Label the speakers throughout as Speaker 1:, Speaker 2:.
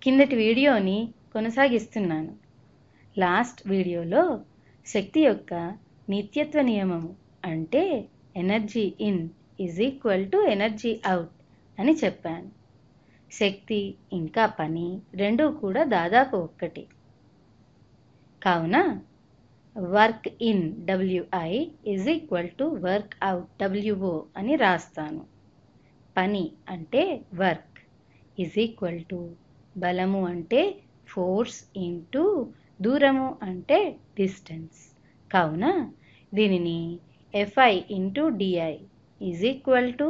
Speaker 1: కిందటి వీడియోని కొనసాగిస్తున్నాను. లాస్ట్ వీడియోలో శక్తి యొక్క నిత్యత్వ నియమము అంటే energy in is equal to energy out అని చెప్పాను. శక్తి ఇంకా పని రెండూ కూడా దాదాపు ఒక్కటి. కావున work in WI is equal to work out WO అని రాస్తాను. పని అంటే వర్క్ ఈజ్ ఈక్వల్ టు బలము అంటే ఫోర్స్ ఇంటూ దూరము అంటే డిస్టెన్స్. కావున దీనిని FI into DI is equal to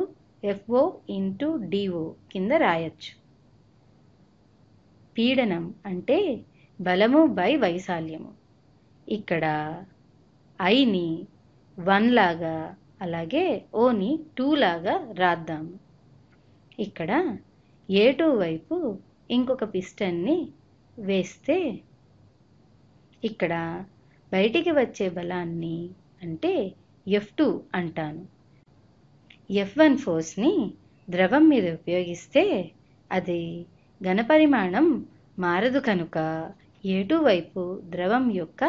Speaker 1: FO into DO కింద రాయొచ్చు. పీడనం అంటే బలము బై వైశాల్యము. ఇక్కడ ఐని 1 లాగా అలాగే ఓని 2 లాగా రాద్దాము. ఇక్కడ A2 వైపు ఇంకొక పిస్టన్ని వేస్తే ఇక్కడ బయటికి వచ్చే బలాన్ని అంటే F2 అంటాను. F1 ఫోర్స్ని ద్రవం మీద ఉపయోగిస్తే అది ఘనపరిమాణం మారదు కనుక A2 వైపు ద్రవం యొక్క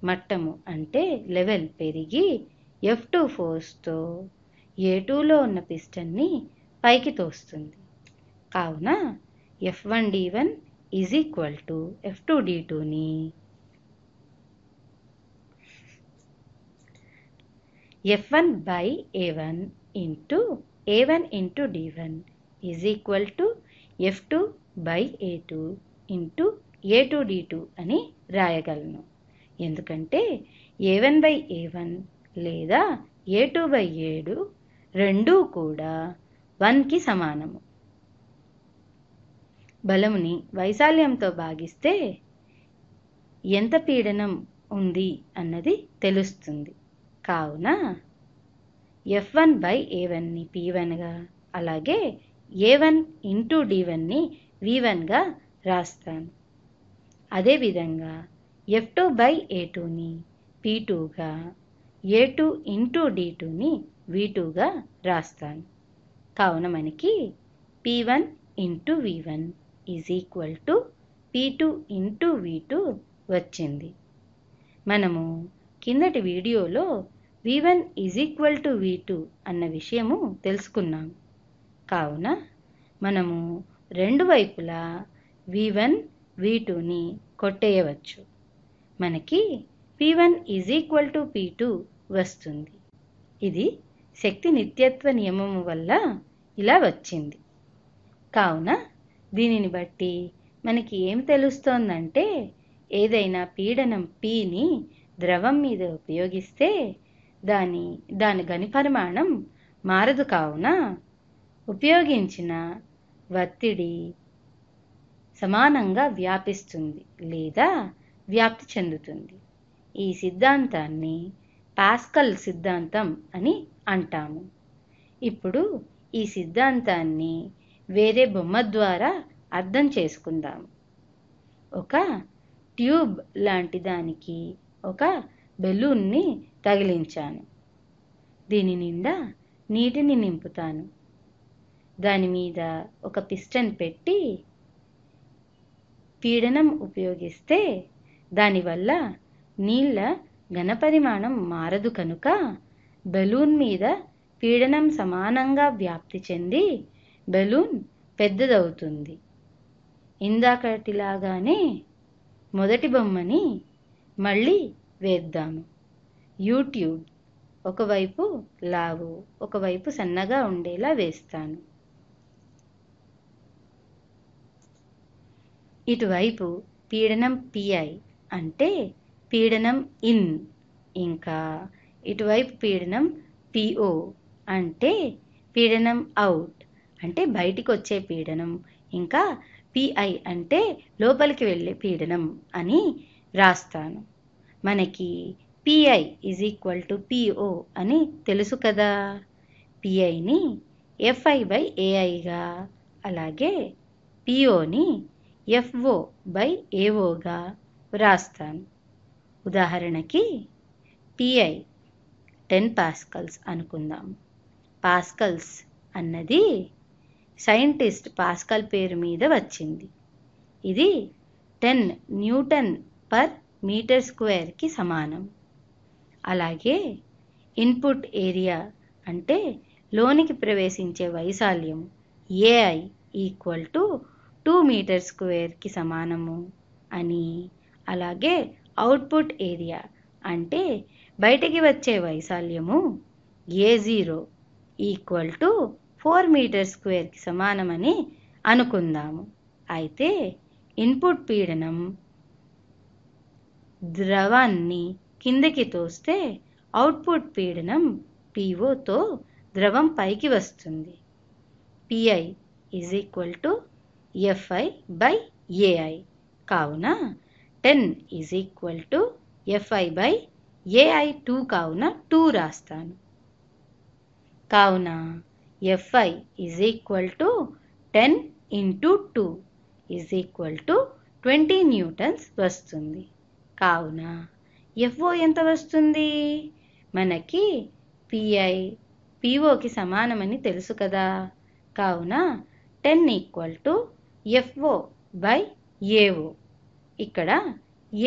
Speaker 1: మట్టము అంటే లెవెల్ పెరిగి F2 ఫోర్స్తో A2లో ఉన్న పిస్టన్ని పైకి తోస్తుంది. కావున F1D1 ఈజ్ ఈక్వల్ టు F2D2ని F1 by A1 into A1 into D1 is equal to F2 by A2 into A2D2 అని రాయగలను. ఎందుకంటే A1 బై A1 లేదా A2 బై A2 రెండూ కూడా 1కి సమానము. బలముని వైశాల్యంతో భాగిస్తే ఎంత పీడనం ఉంది అన్నది తెలుస్తుంది. కావున F1 బై A1ని P1గా అలాగే A1 ఇంటూ D1ని V1గా రాస్తాను. అదేవిధంగా F2 బై A2ని P2గా A2 ఇంటూ D2ని V2గా రాస్తాను. కావున మనకి P1 into V1 is equal to P2 into V2 వచ్చింది. మనము కిందటి వీడియోలో V1 is equal to V2 అన్న విషయము తెలుసుకున్నాము. కావున మనము రెండు వైపులా V1 V2ని కొట్టేయవచ్చు. మనకి P1 is equal to P2 వస్తుంది. ఇది శక్తి నిత్యత్వ నియమము వల్ల ఇలా వచ్చింది. కావున దీనిని బట్టి మనకి ఏం తెలుస్తోందంటే ఏదైనా పీడనం Pని ద్రవం మీద ఉపయోగిస్తే దాని ఘనపరిమాణం మారదు. కావున ఉపయోగించిన ఒత్తిడి సమానంగా వ్యాపిస్తుంది లేదా వ్యాప్తి చెందుతుంది. ఈ సిద్ధాంతాన్ని పాస్కల్ సిద్ధాంతం అని అంటాము. ఇప్పుడు ఈ సిద్ధాంతాన్ని వేరే బొమ్మ ద్వారా అర్థం చేసుకుందాము. ఒక ట్యూబ్ లాంటి దానికి ఒక బెలూన్ని తగిలించాను. దీని నిండా నీటిని నింపుతాను. దాని మీద ఒక పిస్టన్ పెట్టి పీడనం ఉపయోగిస్తే దానివల్ల నీళ్ళ ఘనపరిమాణం మారదు కనుక బెలూన్ మీద పీడనం సమానంగా వ్యాప్తి చెంది బెలూన్ పెద్దదవుతుంది. ఇందాకటిలాగానే మొదటి బొమ్మని మళ్ళీ వేద్దాము. యూట్యూబ్ ఒకవైపు లావు ఒకవైపు సన్నగా ఉండేలా వేస్తాను. ఇటువైపు పీడనం PI అంటే పీడనం ఇన్, ఇంకా ఇటువైపు పీడనం PO అంటే పీడనం అవుట్ అంటే బయటికి వచ్చే పీడనం, ఇంకా PI అంటే లోపలికి వెళ్ళే పీడనం అని రాస్తాను. మనకి PI is equal to PO అని తెలుసు కదా. PIని FI బై AIగా అలాగే POని FO బై AOగా వ్రాస్తాను. ఉదాహరణకి PI 10 పాస్కల్స్ అనుకుందాం. పాస్కల్స్ అన్నది సైంటిస్ట్ పాస్కల్ పేరు మీద వచ్చింది. ఇది 10 న్యూటన్ పర్ మీటర్ స్క్వేర్కి సమానం. అలాగే ఇన్పుట్ ఏరియా అంటే లోనికి ప్రవేశించే వైశాల్యం ఏఐ ఈక్వల్ టు 2 మీటర్ స్క్వేర్కి సమానము అని, అలాగే అవుట్పుట్ ఏరియా అంటే బయటికి వచ్చే వైశాల్యము A0 ఈక్వల్ టు 4 మీటర్ స్క్వేర్కి సమానమని అనుకుందాము. అయితే ఇన్పుట్ పీడనం ద్రవాన్ని కిందకి తోస్తే అవుట్పుట్ పీడనం POతో ద్రవం పైకి వస్తుంది. PI is equal to FI by AI. కావున 10 is equal to FI by AI 2 కావున 2 రాస్తాను. కావున FI is equal to 10 into 2 is equal to 20 newtons వస్తుంది. కావున FO ఎంత వస్తుంది? మనకి PI POకి సమానమని తెలుసు కదా. కావున 10 equal to FO by AO. ఇక్కడ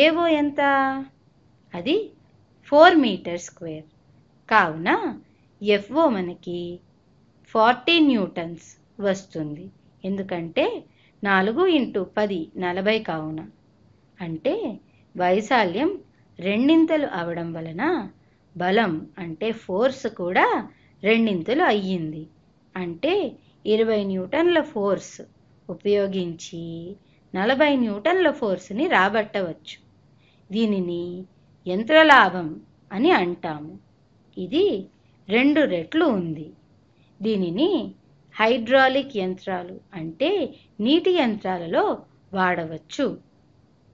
Speaker 1: AO ఎంత? అది 4 మీటర్ స్క్వేర్. కావున FO మనకి 40 న్యూటన్స్ వస్తుంది. ఎందుకంటే 4 ఇంటూ 10 40 కావున. అంటే వైశాల్యం రెండింతలు అవడం వలన బలం అంటే ఫోర్స్ కూడా రెండింతలు అయ్యింది. అంటే 20 న్యూటన్ల ఫోర్స్ ఉపయోగించి 40 న్యూటన్ల ఫోర్స్ని రాబట్టవచ్చు. దీనిని యంత్రలాభం అని అంటాము. ఇది 2 రెట్లు ఉంది. దీనిని హైడ్రాలిక్ యంత్రాలు అంటే నీటి యంత్రాలలో వాడవచ్చు.